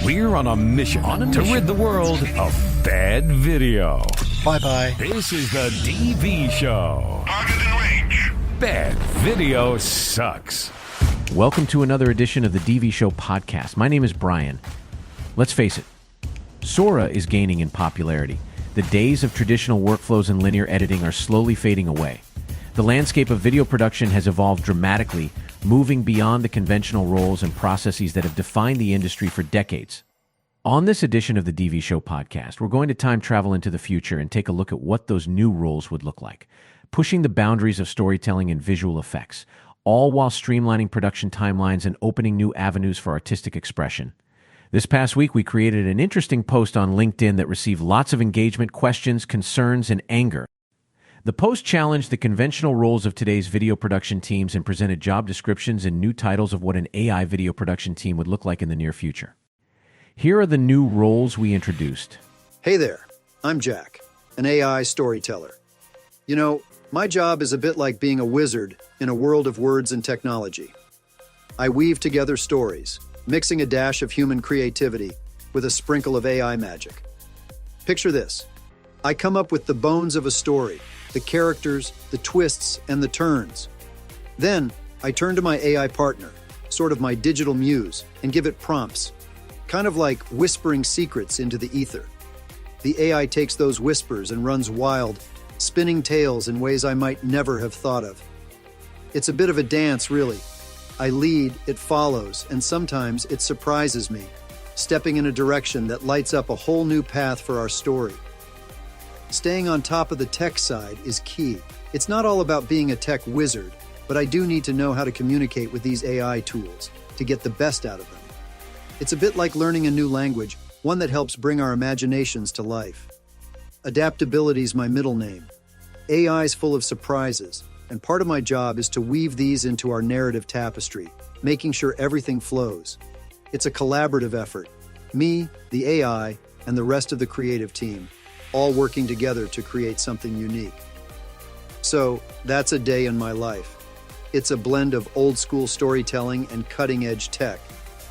We're on a mission to rid the world of bad video. Bye-bye. This is the DV Show. Target in range. Bad video sucks. Welcome to another edition of the DV Show podcast. My name is Brian. Let's face it, Sora is gaining in popularity. The days of traditional workflows and linear editing are slowly fading away. The landscape of video production has evolved dramatically, moving beyond the conventional roles and processes that have defined the industry for decades. On this edition of the DV Show podcast, we're going to time travel into the future and take a look at what those new roles would look like, pushing the boundaries of storytelling and visual effects, all while streamlining production timelines and opening new avenues for artistic expression. This past week, we created an interesting post on LinkedIn that received lots of engagement, questions, concerns, and anger. The post challenged the conventional roles of today's video production teams and presented job descriptions and new titles of what an AI video production team would look like in the near future. Here are the new roles we introduced. Hey there, I'm Jack, an AI storyteller. You know, my job is a bit like being a wizard in a world of words and technology. I weave together stories, mixing a dash of human creativity with a sprinkle of AI magic. Picture this. I come up with the bones of a story, the characters, the twists, and the turns. Then, I turn to my AI partner, sort of my digital muse, and give it prompts, kind of like whispering secrets into the ether. The AI takes those whispers and runs wild, spinning tales in ways I might never have thought of. It's a bit of a dance, really. I lead, it follows, and sometimes it surprises me, stepping in a direction that lights up a whole new path for our story. Staying on top of the tech side is key. It's not all about being a tech wizard, but I do need to know how to communicate with these AI tools to get the best out of them. It's a bit like learning a new language, one that helps bring our imaginations to life. Adaptability's my middle name. AI's full of surprises, and part of my job is to weave these into our narrative tapestry, making sure everything flows. It's a collaborative effort. Me, the AI, and the rest of the creative team, all working together to create something unique. So, that's a day in my life. It's a blend of old-school storytelling and cutting-edge tech,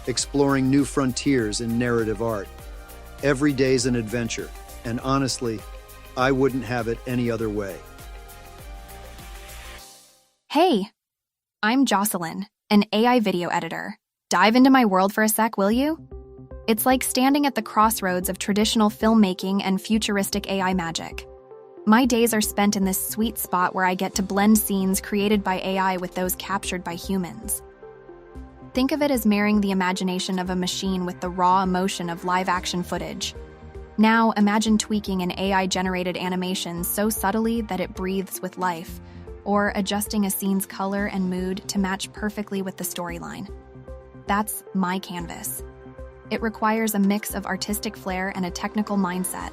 exploring new frontiers in narrative art. Every day's an adventure, and honestly, I wouldn't have it any other way. Hey, I'm Jocelyn, an AI video editor. Dive into my world for a sec, will you? It's like standing at the crossroads of traditional filmmaking and futuristic AI magic. My days are spent in this sweet spot where I get to blend scenes created by AI with those captured by humans. Think of it as marrying the imagination of a machine with the raw emotion of live-action footage. Now, imagine tweaking an AI-generated animation so subtly that it breathes with life, or adjusting a scene's color and mood to match perfectly with the storyline. That's my canvas. It requires a mix of artistic flair and a technical mindset,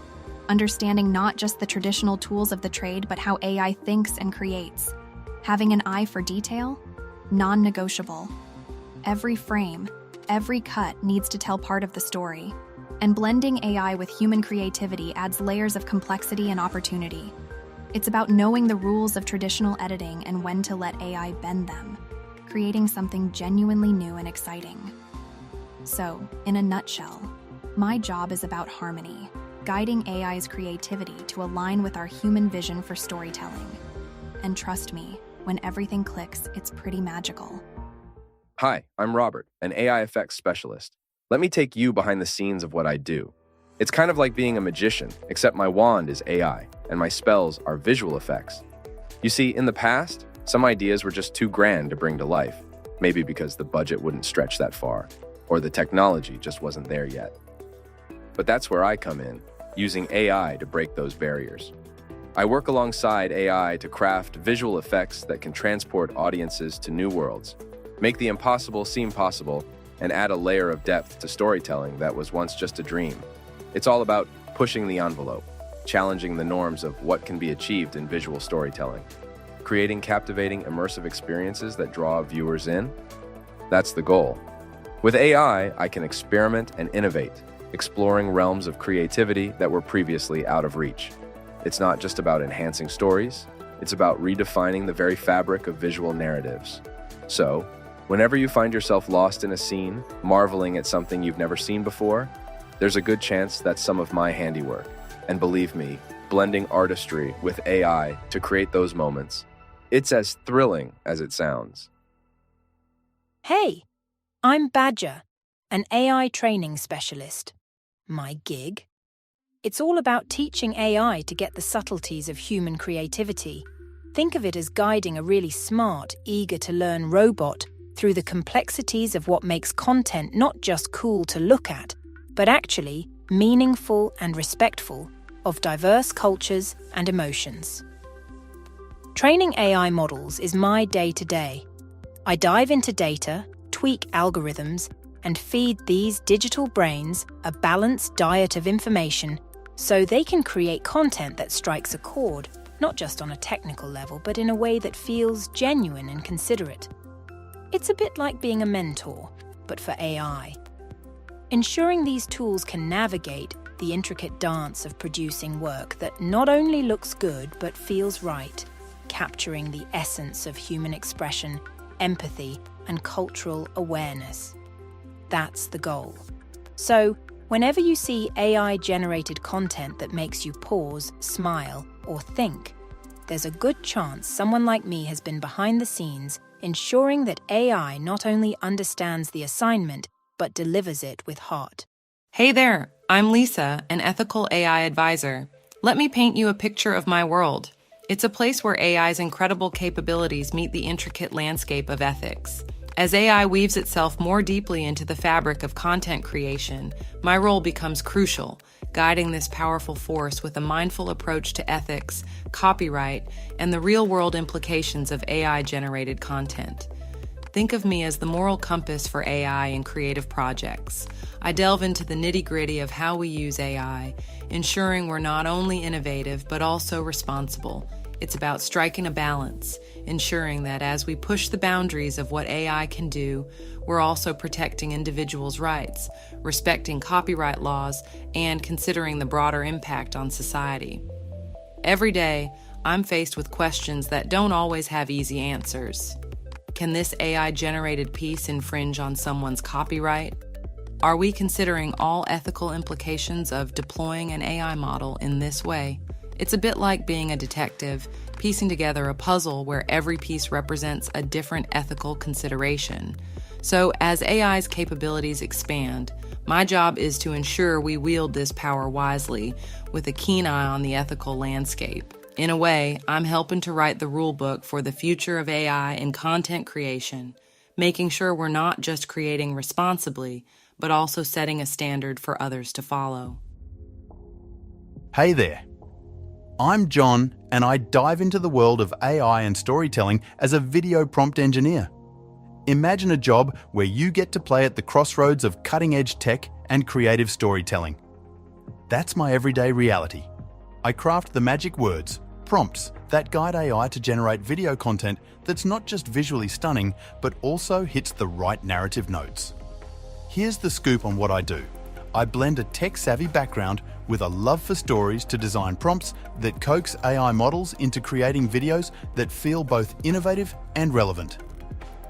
understanding not just the traditional tools of the trade, but how AI thinks and creates. Having an eye for detail? Non-negotiable. Every frame, every cut needs to tell part of the story, and blending AI with human creativity adds layers of complexity and opportunity. It's about knowing the rules of traditional editing and when to let AI bend them, creating something genuinely new and exciting. So, in a nutshell, my job is about harmony, guiding AI's creativity to align with our human vision for storytelling. And trust me, when everything clicks, it's pretty magical. Hi, I'm Robert, an AI effects specialist. Let me take you behind the scenes of what I do. It's kind of like being a magician, except my wand is AI, and my spells are visual effects. You see, in the past, some ideas were just too grand to bring to life, maybe because the budget wouldn't stretch that far, or the technology just wasn't there yet. But that's where I come in, using AI to break those barriers. I work alongside AI to craft visual effects that can transport audiences to new worlds, make the impossible seem possible, and add a layer of depth to storytelling that was once just a dream. It's all about pushing the envelope, challenging the norms of what can be achieved in visual storytelling, creating captivating, immersive experiences that draw viewers in. That's the goal. With AI, I can experiment and innovate, exploring realms of creativity that were previously out of reach. It's not just about enhancing stories, it's about redefining the very fabric of visual narratives. So, Whenever you find yourself lost in a scene, marveling at something you've never seen before, there's a good chance that's some of my handiwork. And believe me, blending artistry with AI to create those moments, it's as thrilling as it sounds. Hey, I'm Badger, an AI training specialist. My gig? It's all about teaching AI to get the subtleties of human creativity. Think of it as guiding a really smart, eager-to-learn robot through the complexities of what makes content not just cool to look at, but actually meaningful and respectful of diverse cultures and emotions. Training AI models is my day-to-day. I dive into data, tweak algorithms, and feed these digital brains a balanced diet of information so they can create content that strikes a chord, not just on a technical level, but in a way that feels genuine and considerate. It's a bit like being a mentor, but for AI. Ensuring these tools can navigate the intricate dance of producing work that not only looks good but feels right, capturing the essence of human expression, empathy, and cultural awareness. That's the goal. So, whenever you see AI-generated content that makes you pause, smile, or think, there's a good chance someone like me has been behind the scenes ensuring that AI not only understands the assignment, but delivers it with heart. Hey there, I'm Lisa, an ethical AI advisor. Let me paint you a picture of my world. It's a place where AI's incredible capabilities meet the intricate landscape of ethics. As AI weaves itself more deeply into the fabric of content creation, my role becomes crucial, guiding this powerful force with a mindful approach to ethics, copyright, and the real-world implications of AI-generated content. Think of me as the moral compass for AI in creative projects. I delve into the nitty-gritty of how we use AI, ensuring we're not only innovative but also responsible. It's about striking a balance, ensuring that as we push the boundaries of what AI can do, we're also protecting individuals' rights, respecting copyright laws, and considering the broader impact on society. Every day, I'm faced with questions that don't always have easy answers. Can this AI-generated piece infringe on someone's copyright? Are we considering all ethical implications of deploying an AI model in this way? It's a bit like being a detective, piecing together a puzzle where every piece represents a different ethical consideration. So, as AI's capabilities expand, my job is to ensure we wield this power wisely, with a keen eye on the ethical landscape. In a way, I'm helping to write the rulebook for the future of AI in content creation, making sure we're not just creating responsibly, but also setting a standard for others to follow. Hey there. I'm John, and I dive into the world of AI and storytelling as a video prompt engineer. Imagine a job where you get to play at the crossroads of cutting-edge tech and creative storytelling. That's my everyday reality. I craft the magic words, prompts, that guide AI to generate video content that's not just visually stunning, but also hits the right narrative notes. Here's the scoop on what I do. I blend a tech-savvy background with a love for stories to design prompts that coax AI models into creating videos that feel both innovative and relevant.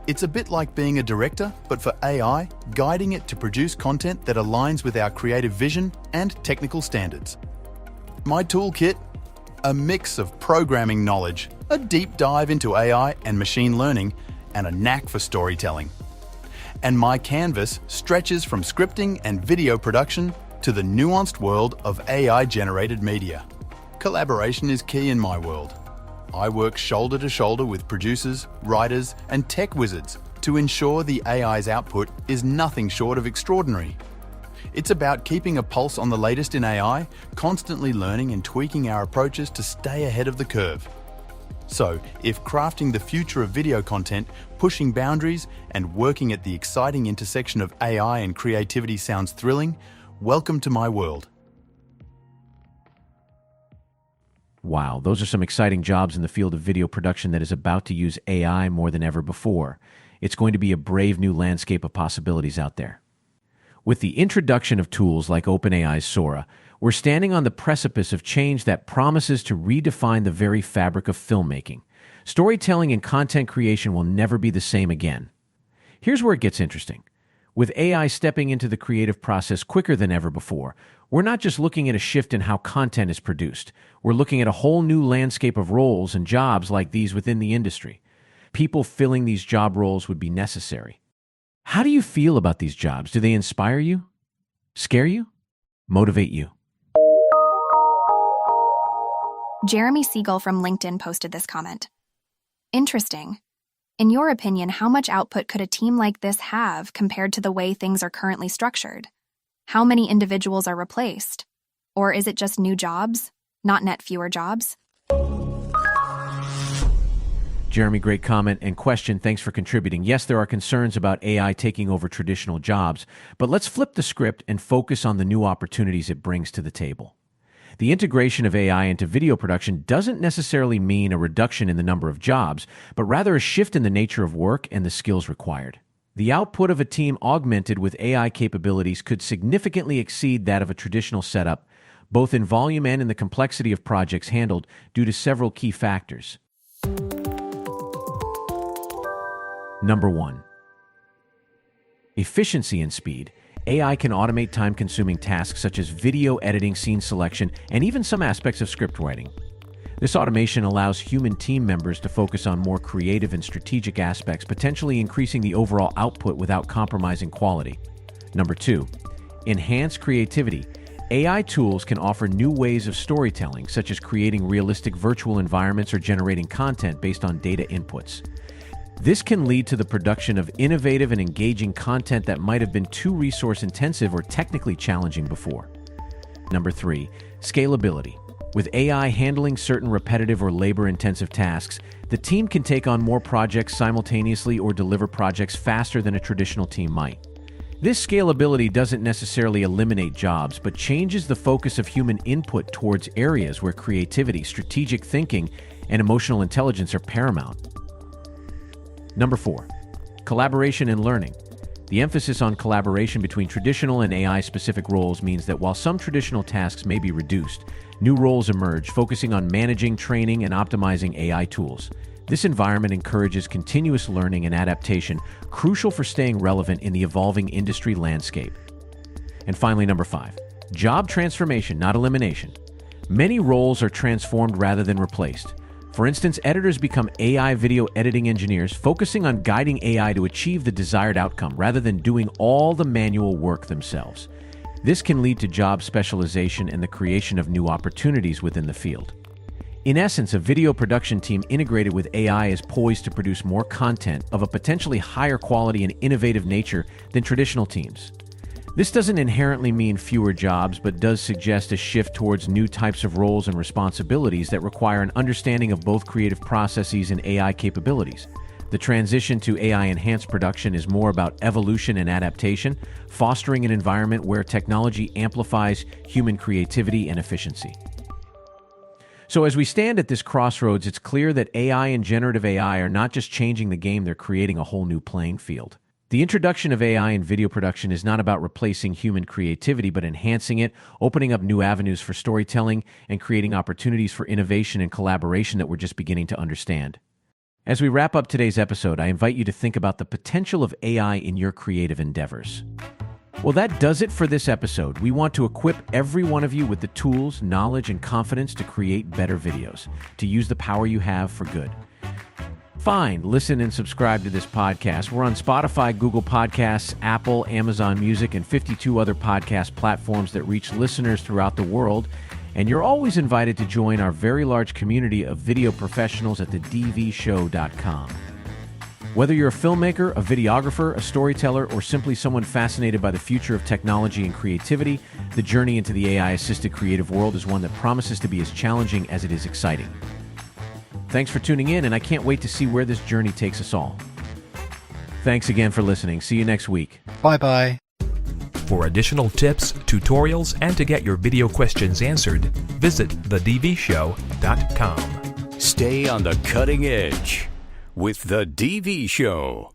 It's a bit like being a director, but for AI, guiding it to produce content that aligns with our creative vision and technical standards. My toolkit? A mix of programming knowledge, a deep dive into AI and machine learning, and a knack for storytelling. And my canvas stretches from scripting and video production to the nuanced world of AI-generated media. Collaboration is key in my world. I work shoulder to shoulder with producers, writers, and tech wizards to ensure the AI's output is nothing short of extraordinary. It's about keeping a pulse on the latest in AI, constantly learning and tweaking our approaches to stay ahead of the curve. So, if crafting the future of video content, pushing boundaries, and working at the exciting intersection of AI and creativity sounds thrilling, welcome to my world. Wow, those are some exciting jobs in the field of video production that is about to use AI more than ever before. It's going to be a brave new landscape of possibilities out there. With the introduction of tools like OpenAI's Sora, we're standing on the precipice of change that promises to redefine the very fabric of filmmaking. Storytelling and content creation will never be the same again. Here's where it gets interesting. With AI stepping into the creative process quicker than ever before, we're not just looking at a shift in how content is produced. We're looking at a whole new landscape of roles and jobs like these within the industry. People filling these job roles would be necessary. How do you feel about these jobs? Do they inspire you? Scare you? Motivate you? Jeremy Siegel from LinkedIn posted this comment. Interesting. In your opinion, how much output could a team like this have compared to the way things are currently structured? How many individuals are replaced? Or is it just new jobs, not net fewer jobs? Jeremy, great comment and question. Thanks for contributing. Yes, there are concerns about AI taking over traditional jobs, but let's flip the script and focus on the new opportunities it brings to the table. The integration of AI into video production doesn't necessarily mean a reduction in the number of jobs, but rather a shift in the nature of work and the skills required. The output of a team augmented with AI capabilities could significantly exceed that of a traditional setup, both in volume and in the complexity of projects handled due to several key factors. Number 1. Efficiency and speed. AI can automate time-consuming tasks such as video editing, scene selection, and even some aspects of script writing. This automation allows human team members to focus on more creative and strategic aspects, potentially increasing the overall output without compromising quality. Number 2. Enhance creativity. AI tools can offer new ways of storytelling, such as creating realistic virtual environments or generating content based on data inputs. This can lead to the production of innovative and engaging content that might have been too resource-intensive or technically challenging before. Number 3. Scalability. With AI handling certain repetitive or labor-intensive tasks, the team can take on more projects simultaneously or deliver projects faster than a traditional team might. This scalability doesn't necessarily eliminate jobs, but changes the focus of human input towards areas where creativity, strategic thinking, and emotional intelligence are paramount. Number 4. Collaboration and learning. The emphasis on collaboration between traditional and AI-specific roles means that while some traditional tasks may be reduced, new roles emerge, focusing on managing, training, and optimizing AI tools. This environment encourages continuous learning and adaptation, crucial for staying relevant in the evolving industry landscape. And finally, number 5. Job transformation, not elimination. Many roles are transformed rather than replaced. For instance, editors become AI video editing engineers, focusing on guiding AI to achieve the desired outcome rather than doing all the manual work themselves. This can lead to job specialization and the creation of new opportunities within the field. In essence, a video production team integrated with AI is poised to produce more content of a potentially higher quality and innovative nature than traditional teams. This doesn't inherently mean fewer jobs, but does suggest a shift towards new types of roles and responsibilities that require an understanding of both creative processes and AI capabilities. The transition to AI-enhanced production is more about evolution and adaptation, fostering an environment where technology amplifies human creativity and efficiency. So as we stand at this crossroads, it's clear that AI and generative AI are not just changing the game, they're creating a whole new playing field. The introduction of AI in video production is not about replacing human creativity, but enhancing it, opening up new avenues for storytelling, and creating opportunities for innovation and collaboration that we're just beginning to understand. As we wrap up today's episode, I invite you to think about the potential of AI in your creative endeavors. Well, that does it for this episode. We want to equip every one of you with the tools, knowledge, and confidence to create better videos, to use the power you have for good. Find, listen, and subscribe to this podcast. We're on Spotify, Google Podcasts, Apple, Amazon Music, and 52 other podcast platforms that reach listeners throughout the world. And you're always invited to join our very large community of video professionals at thedvshow.com. Whether you're a filmmaker, a videographer, a storyteller, or simply someone fascinated by the future of technology and creativity, the journey into the AI-assisted creative world is one that promises to be as challenging as it is exciting. Thanks for tuning in, and I can't wait to see where this journey takes us all. Thanks again for listening. See you next week. Bye-bye. For additional tips, tutorials, and to get your video questions answered, visit thedvshow.com. Stay on the cutting edge with The DV Show.